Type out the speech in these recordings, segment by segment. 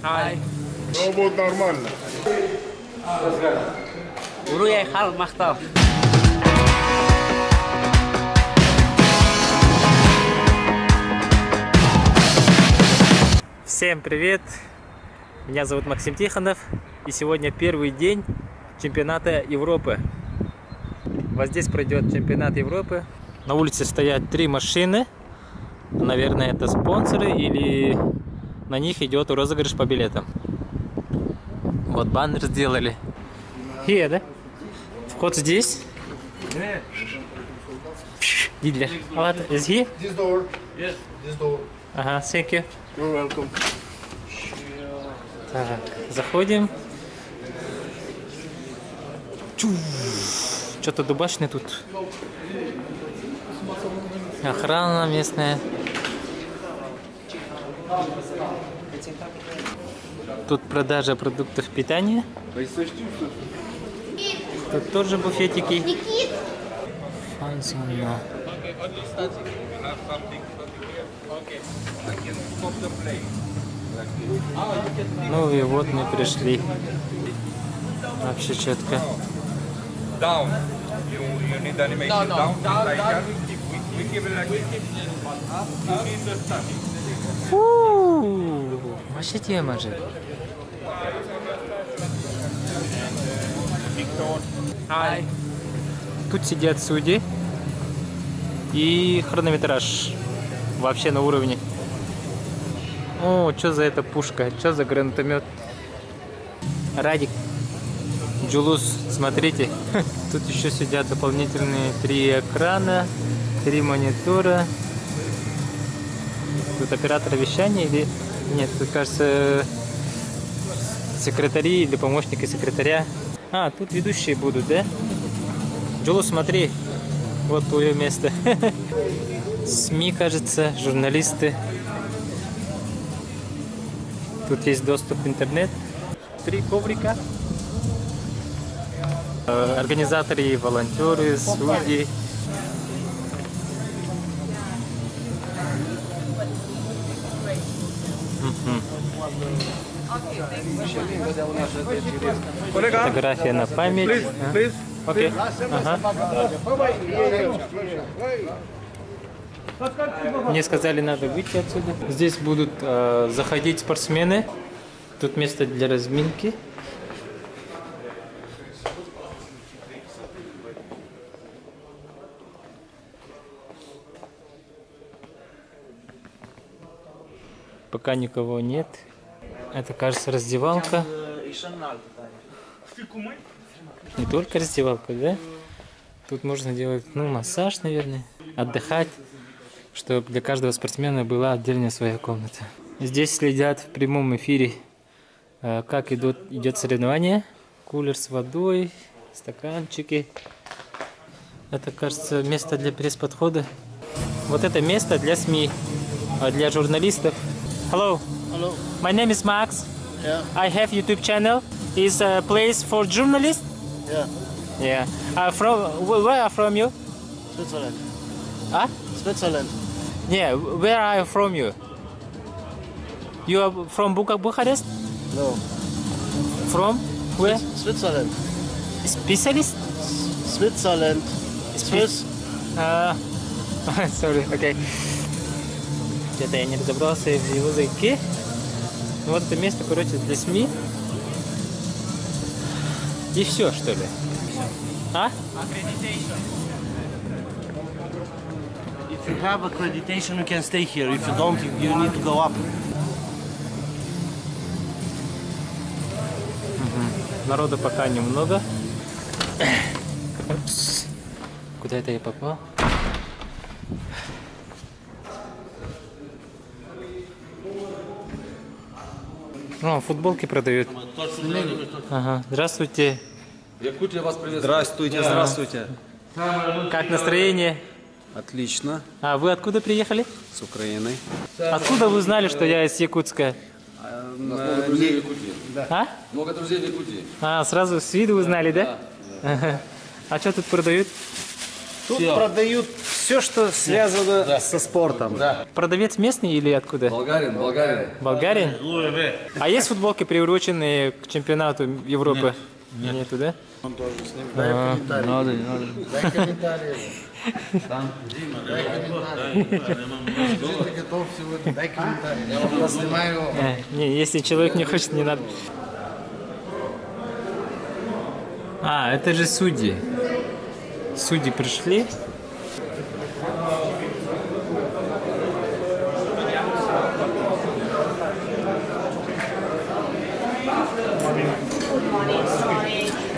Hi. Все будет нормально. Уруяй хал махтал. Всем привет! Меня зовут Максим Тихонов, и сегодня первый день чемпионата Европы. Вот здесь пройдет чемпионат Европы. На улице стоят 3 машины. Наверное, это спонсоры, или на них идет розыгрыш по билетам. Вот баннер сделали. Here, да? Вход здесь. Дидлер. Вот, is here? This door. Yes. This door. Ага, thank you. You're welcome. Так, заходим. Что-то дубачный тут. Охрана местная. Тут продажа продуктов питания. Тут тоже буфетики. Фансона. Ну и вот мы пришли. Вообще четко. Down. You need animation down. We give it like this. You need the touch. Вообще тема же. Hi. Тут сидят судьи. И хронометраж. Вообще на уровне. О, что за эта пушка? Что за гранатомет? Радик. Джулус, смотрите. Тут еще сидят дополнительные 3 экрана, 3 монитора. Тут оператор вещания или... Нет, тут, кажется, секретари или помощники секретаря. А, тут ведущие будут, да? Джулус, смотри. Вот твое место. СМИ, кажется, журналисты. Тут есть доступ в интернет. 3 коврика. Организаторы, волонтеры, судьи. Фотография на память. Окей. Ага. Мне сказали, надо выйти отсюда. Здесь будут заходить спортсмены. Тут место для разминки. Пока никого нет. Это, кажется, раздевалка. Не только раздевалка, да? Тут можно делать, массаж, наверное, отдыхать, чтобы для каждого спортсмена была отдельная своя комната. Здесь следят в прямом эфире, как идет соревнование. Кулер с водой, стаканчики. Это, кажется, место для пресс-подхода. Вот это место для СМИ, для журналистов. Hello. Hello. My name is Max. Yeah. I have YouTube channel. Is a place for journalists. Yeah. Yeah. Where are from you? Switzerland. Huh? Switzerland. Yeah. Where are you from you? You are from Bucharest? No. From where? Switzerland. Specialist? Switzerland. Swiss. Sorry. Okay. Что-то я не разобрался в языке. Вот это место, короче, для СМИ. И все, что ли? А? If you have accreditation, you can stay here. If you don't, you need to go up. Народу пока немного. Упс. Куда это я попал? Футболки продают. Ага. Здравствуйте. Якутия вас приветствует. Здравствуйте, здравствуйте. Как настроение? Отлично. А вы откуда приехали? С Украиной. Откуда вы узнали, что я из Якутска? Много друзей в Якутии. А? Много друзей в Якутии. Сразу с виду узнали, да? Ага. А что тут продают? Тут продают все, что связано со спортом. Продавец местный или откуда? Болгарин, болгарин. Болгарин? А есть футболки, приуроченные к чемпионату Европы? Нету, да? Надо, не надо. Не, если человек не хочет, не надо. А, это же судьи. Судьи пришли.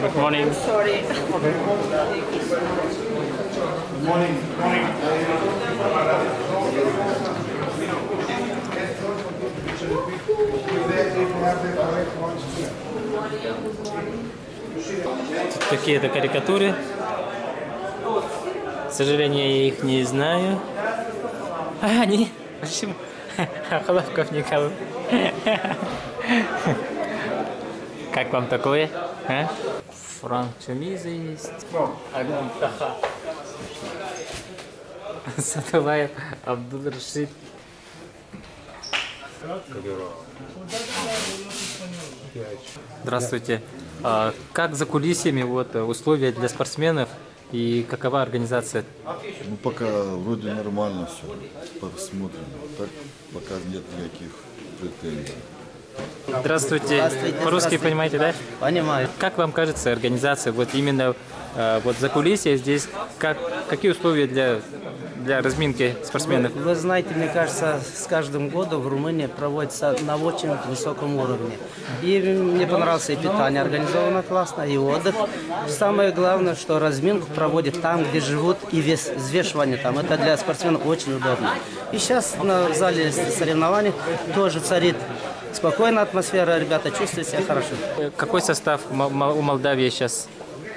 Good morning. Sorry. Тут какие-то карикатуры. К сожалению, я их не знаю. А, не. Почему? Хлопков никого. Как вам такое? А? Франк Чумиза есть. Агам Таха. Саталаев Абдул-Рашид. Здравствуйте. Как за кулисами условия для спортсменов и какова организация? Ну, пока вроде нормально все. Посмотрим. Так пока нет никаких претензий. Здравствуйте. По-русски понимаете, да? Понимаю. Как вам кажется организация именно за кулисье здесь? Какие условия для разминки спортсменов? Вы знаете, мне кажется, с каждым годом в Румынии проводится на очень высоком уровне. И мне понравилось и питание организовано классно, и отдых. Самое главное, что разминку проводят там, где живут, и взвешивание там. Это для спортсменов очень удобно. И сейчас в зале соревнований тоже царит спокойная атмосфера, ребята чувствуют себя хорошо. Какой состав у Молдавии сейчас?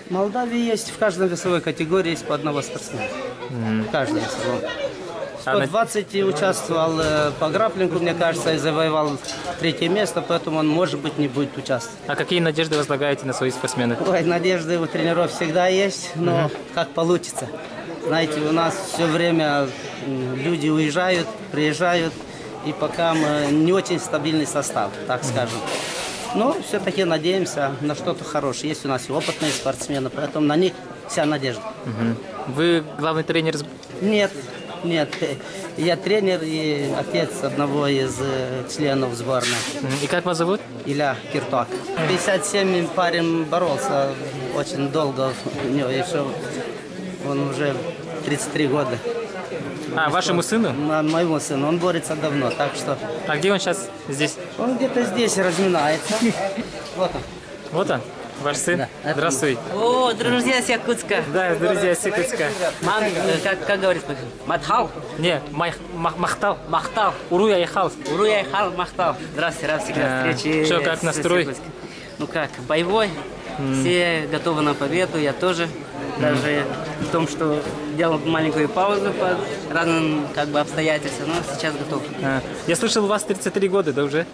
В Молдавии есть в каждой весовой категории есть по одного спортсмена. В каждом весовом. 120 участвовал по граплингу, мне кажется, и завоевал 3-е место, поэтому он, может быть, не будет участвовать. А какие надежды возлагаете на своих спортсменов? Ой, надежды у тренеров всегда есть, но как получится. Знаете, у нас все время люди уезжают, приезжают, и пока мы не очень стабильный состав, так скажем. Но все-таки надеемся на что-то хорошее. Есть у нас и опытные спортсмены, поэтому на них вся надежда. Вы главный тренер? Нет. Я тренер и отец одного из членов сборной. И как вас зовут? Илья Киртуак. 57 парень боролся очень долго. У него еще, он уже 33 года. А, вашему сыну? Моему сыну. Он борется давно, так что... А где он сейчас? Здесь? Он где-то здесь разминается. Вот он. Вот он, ваш сын? Да, Здравствуй. О, друзья с Якутска. Да, друзья, с Якутска. Как говорится? Матхал? Не, Махтал. Махтал. Уруя Яхал. Уруя Хал Махтал. Здравствуйте, рад всегда встречи. Что, как настрой? Ну как, боевой. Все готовы на победу, я тоже. Даже в том, что делал маленькую паузу по разным обстоятельствам, но сейчас готов. Я слышал, у вас 33 года, да, уже?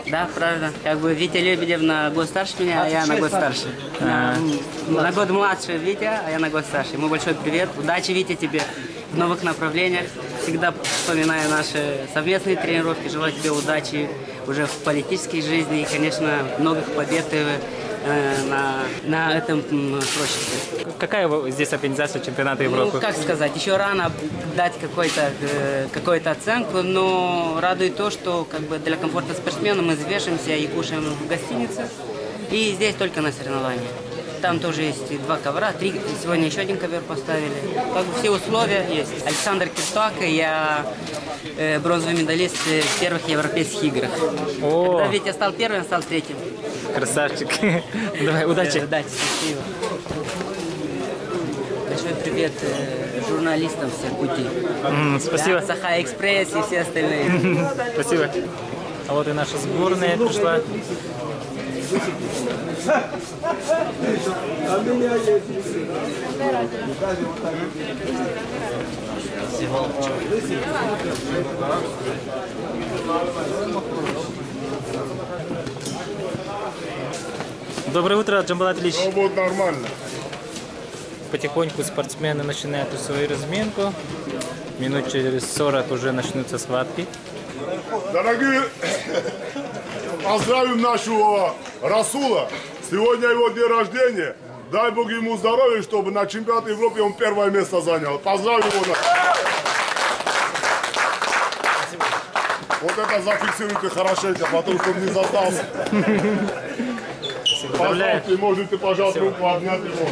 Да, правда. Витя Лебедев на год старше меня, а я на год старше. На год младше Витя, а я на год старше. Ему большой привет. Удачи, Витя, тебе в новых направлениях. Всегда вспоминаю наши совместные тренировки. Желаю тебе удачи уже в политической жизни и, конечно, многих побед на этом прочности. Какая здесь организация чемпионата Европы? Ну, как сказать, еще рано дать какую-то оценку, но радует то, что для комфорта спортсмена мы взвешиваемся и кушаем в гостинице. И здесь только на соревнования. Там тоже есть 2 ковра, 3, сегодня еще 1 ковер поставили. Все условия есть. Александр Киртуак, я бронзовый медалист в первых европейских играх. Когда Витя стал первым, я стал 3-м. Красавчик. Давай, удачи. Удачи, спасибо. Большой привет журналистам с Якутии. Спасибо. Да, Саха Экспресс и все остальные. Спасибо. А вот и наша сборная пришла. Доброе утро, Джамбулат Ильич. Все будет нормально. потихоньку спортсмены начинают свою разминку. Минут через 40 уже начнутся схватки. Дорогие, поздравим нашего Расула. Сегодня его день рождения. Дай Бог ему здоровья, чтобы на чемпионате Европы он первое место занял. Поздравим его. Вот это зафиксируйте хорошенько, потому что он не застался. Поздравьте, можете, пожалуйста, руку обнять его.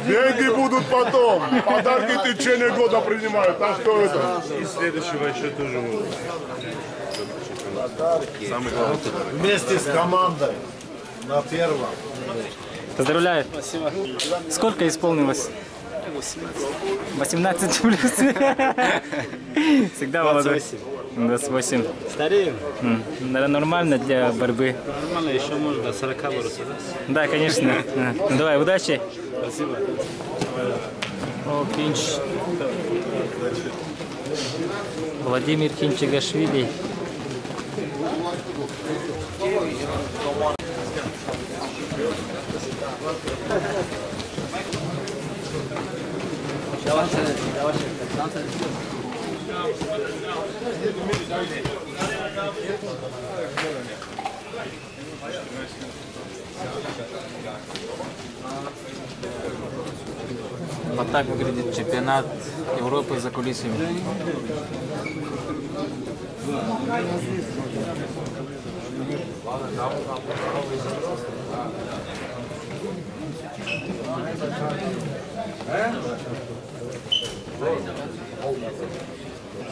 Деньги будут потом. Подарки в течение года принимают. А что это? И следующего еще тоже будет. Самый главный. Вместе с командой на первом. Поздравляю. Спасибо. Сколько исполнилось? 18 плюс. Всегда молодой. 28. Стареем? Нормально для борьбы. Нормально, еще можно до 40 бороться, да? Да, конечно. Ну, давай, удачи. Спасибо. О, Кинч. Владимир Кинчигашвили. Вот так выглядит чемпионат Европы за кулисами.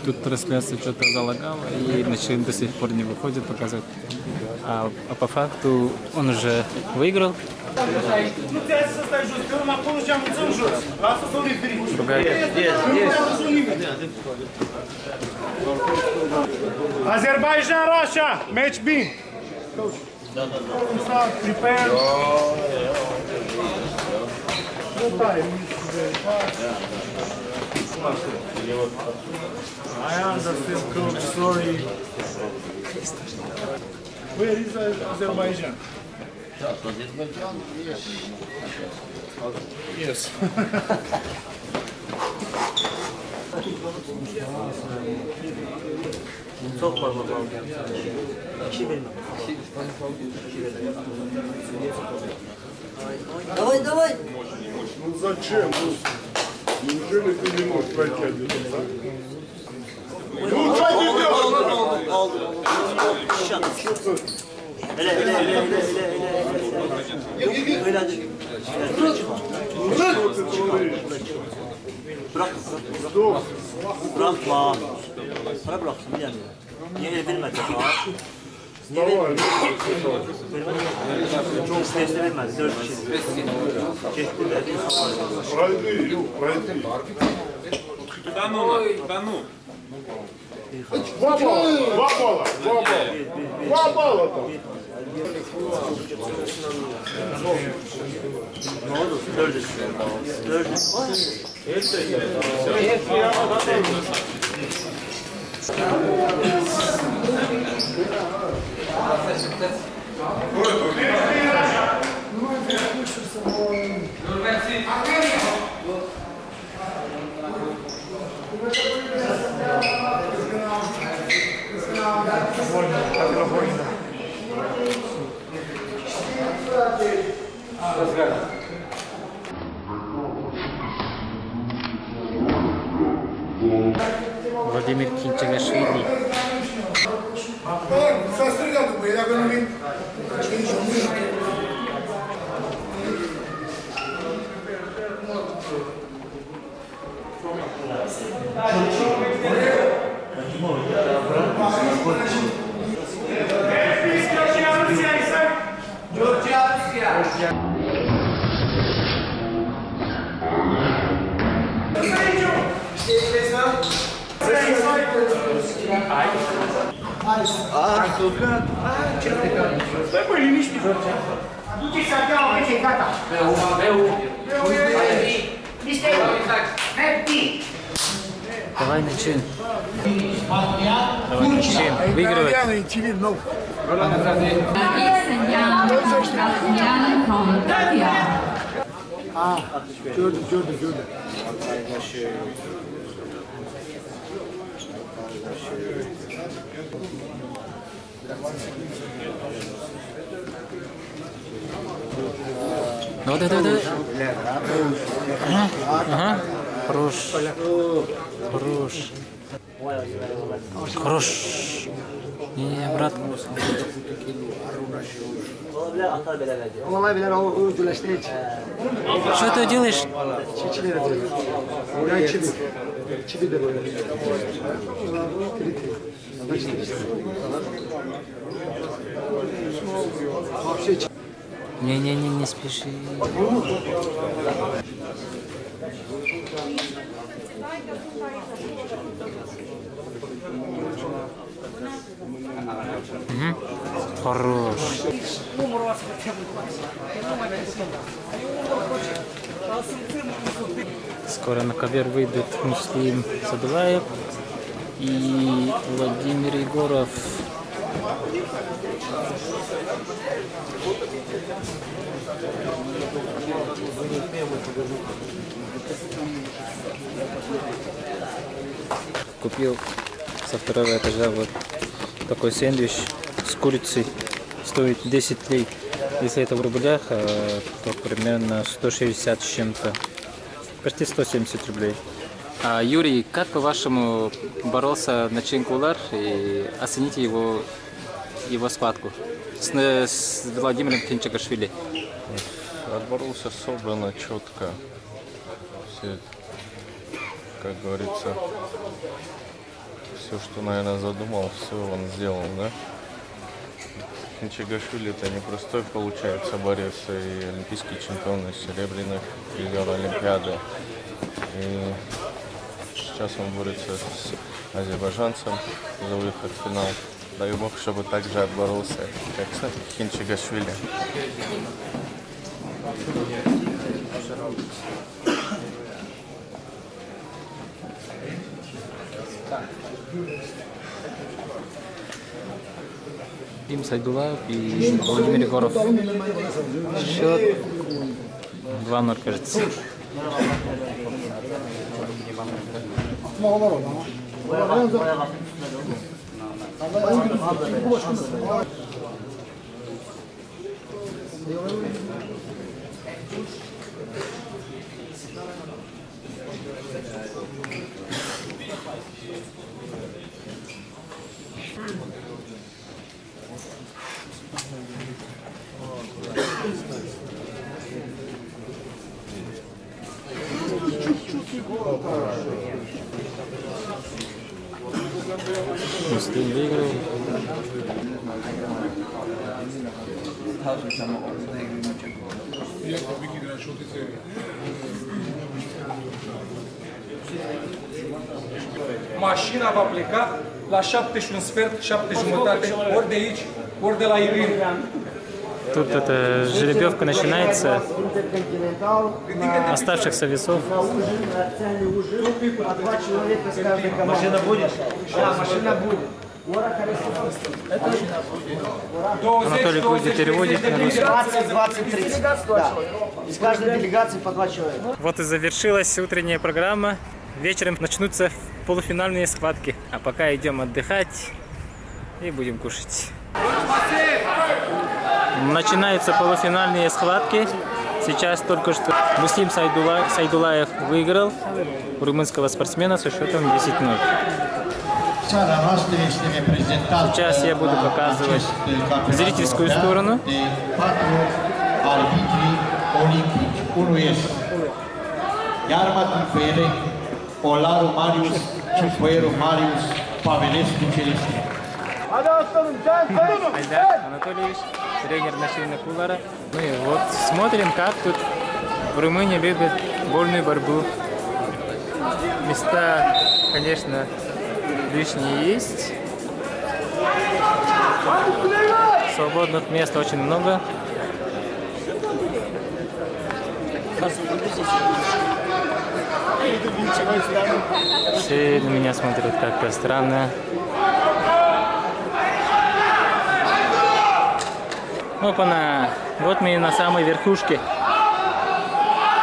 Тут трансляция что-то залагала и до сих пор не выходит показывать. А по факту он уже выиграл. Azerbaijan, Russia, match B. Prepare. I understand, coach. Sorry. Where is Azerbaijan? Yes. Давай, давай! Ну зачем? Неужели ты не можешь пройти один? Ну что ты делаешь? Bırakma. Para bıraksın bir yani. Niye el vermedi ha? Niye vermedi? Çok stresli vermedi. 4 kişi. Çekti de. Пройди, Ю, пройди. Да ну, да ну. Два балла. Два балла там. Ne oldu? 4. 4. Владимир Кинчигашвили. Давай начин. Давай начин. Выигрывать. Ну, давай. Ага. Хорош. Не, брат. Что ты делаешь? Не спеши. Хорош. Скоро на ковер выйдут Муслим Садулаев и Владимир Егоров. Купил со второго этажа вот такой сэндвич с курицей. Стоит 10 лей. Если это в рублях, то примерно 160 с чем-то. Почти 170 рублей. Юрий, как по-вашему боролся Начин Кулар и оцените его схватку с Владимиром Хинчагашвили? Отборолся собрано, четко. Все, как говорится, все, что, наверное, задумал, все он сделал, да? Хинчагашвили это непростой, получается, борец, и олимпийский чемпион, и серебряных призер Олимпиады. И сейчас он борется с азербайджанцем за выход в финал. Дай бог, чтобы так же отборолся, как Хинчагашвили. Им Сайдулаев и Владимир Егоров. Счет 2-0, кажется. Муслим выиграл. Mașina va pleca la 7:15, 7:30, ori de aici, ori de la Irin. Тут эта жеребьевка начинается. Оставшихся весов. Машина будет? Да, машина будет. Анатолий Гуди переводит на русский. 20, 30. Да. Из каждой делегации по 2 человека. Вот и завершилась утренняя программа. Вечером начнутся полуфинальные схватки. А пока идем отдыхать и будем кушать. Начинаются полуфинальные схватки. Сейчас только что Муслим Сайдулаев выиграл румынского спортсмена со счетом 10-0. Сейчас я буду показывать зрительскую сторону. Olaru Marius, Ciupoiru Marius, Pavelescu Celestin. Айдар Анатольевич, тренер Начин Кулара. Ну и вот смотрим, как тут в Румынии любят вольную борьбу. Места, конечно, лишние есть. Свободных мест очень много. Все на меня смотрят как-то странно. Опа-на! Вот мы на самой верхушке.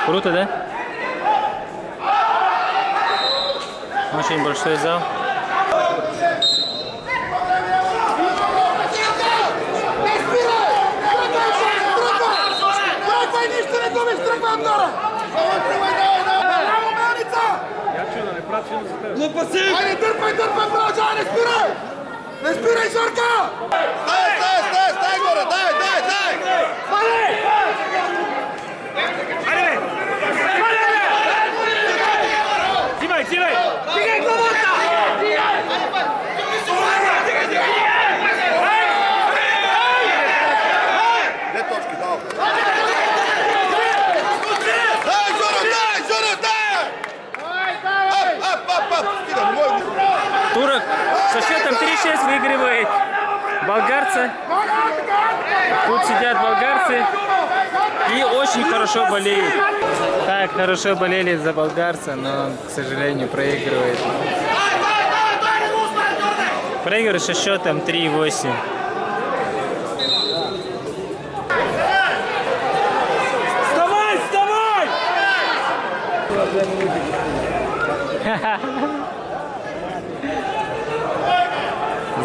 Круто, да? Очень большой зал. Ajde, trpaj, braća, ne spiraj! Ne spiraj, Žarka! Staj gore, daj! Spali! Ajde! Cimaj! Cimaj glavota! Gdje točki dao? Турок со счетом 3-6 выигрывает болгарца. Тут сидят болгарцы и очень хорошо болеют. Так, хорошо болели за болгарца, но он, к сожалению, проигрывает. Проигрывает со счетом 3-8. Вставай!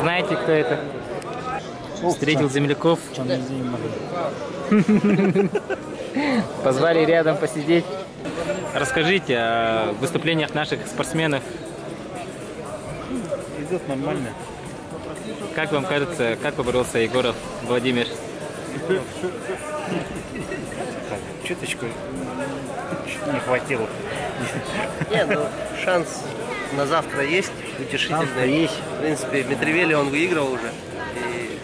Знаете, кто это? Встретил земляков. Позвали рядом посидеть. Расскажите о выступлениях наших спортсменов. Идет нормально. Как вам кажется, как поборолся Егоров Владимир? Чуточку не хватило. Нет, ну шанс на завтра есть, утешительный. Есть. В принципе, Митревели он выиграл уже. И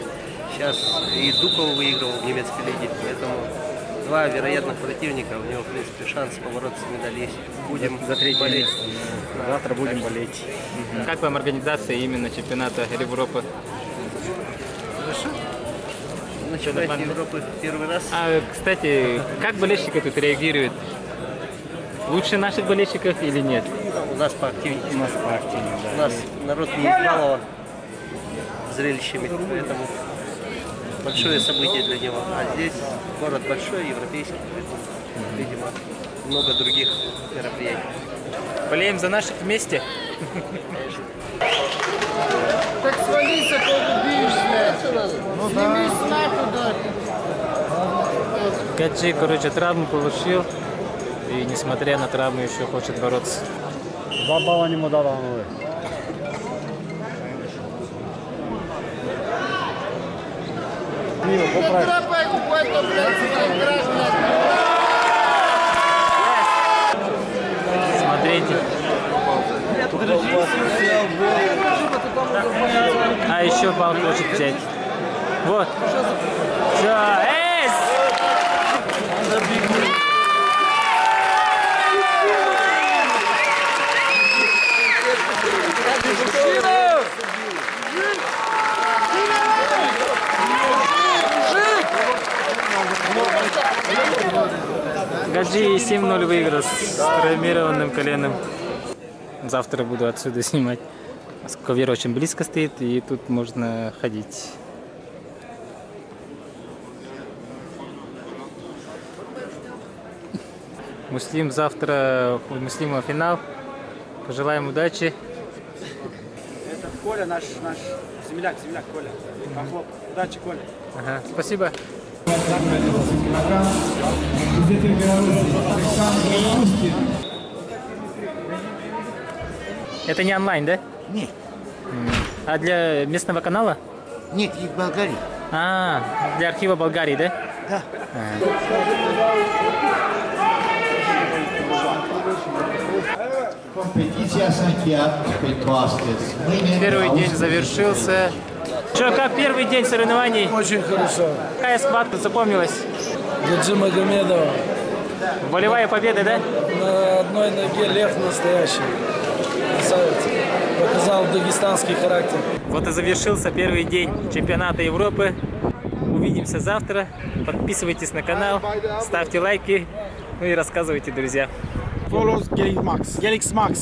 сейчас и Дуков выиграл в немецкой лиге. Поэтому два вероятных противника. У него, в принципе, шанс побороться за медаль есть. Будем за третье болеть. место. Завтра будем болеть. Как вам организация именно чемпионата Европы? Хорошо. На чемпионате Европы первый раз. А, кстати, как болельщики тут реагируют? Лучше наших болельщиков или нет? У нас поактивнее. У нас поактивнее, да. У нас народ не избалован зрелищами, поэтому большое событие для него. А здесь город большой, европейский, поэтому, видимо, много других мероприятий. Болеем за наших вместе. Так свались, а погубишься. Сними снайпу, да. Гаджи, короче, травму получил. И несмотря на травму еще хочет бороться. 2 балла не дала. Смотрите. А еще балл хочет взять. Вот. Все. Гаджи 7-0 выиграл с травмированным коленом. Завтра буду отсюда снимать. Ковер очень близко стоит, и тут можно ходить. Муслим завтра, у Муслима финал. Пожелаем удачи. Это Коля, наш земляк Коля. Похлоп. Удачи, Коля. Ага, спасибо. Это не онлайн, да? Нет. А для местного канала? Нет, из Болгарии. А, для архива Болгарии, да? Да. Первый день завершился. Что, как первый день соревнований? Очень хорошо. Какая схватка запомнилась? Гаджи Магомедова. Волевая победа, да? На одной ноге лев настоящий. Красавец. Показал дагестанский характер. Вот и завершился первый день чемпионата Европы. Увидимся завтра. Подписывайтесь на канал, ставьте лайки, ну и рассказывайте друзьям. follows Gelix Max. Gelix Max.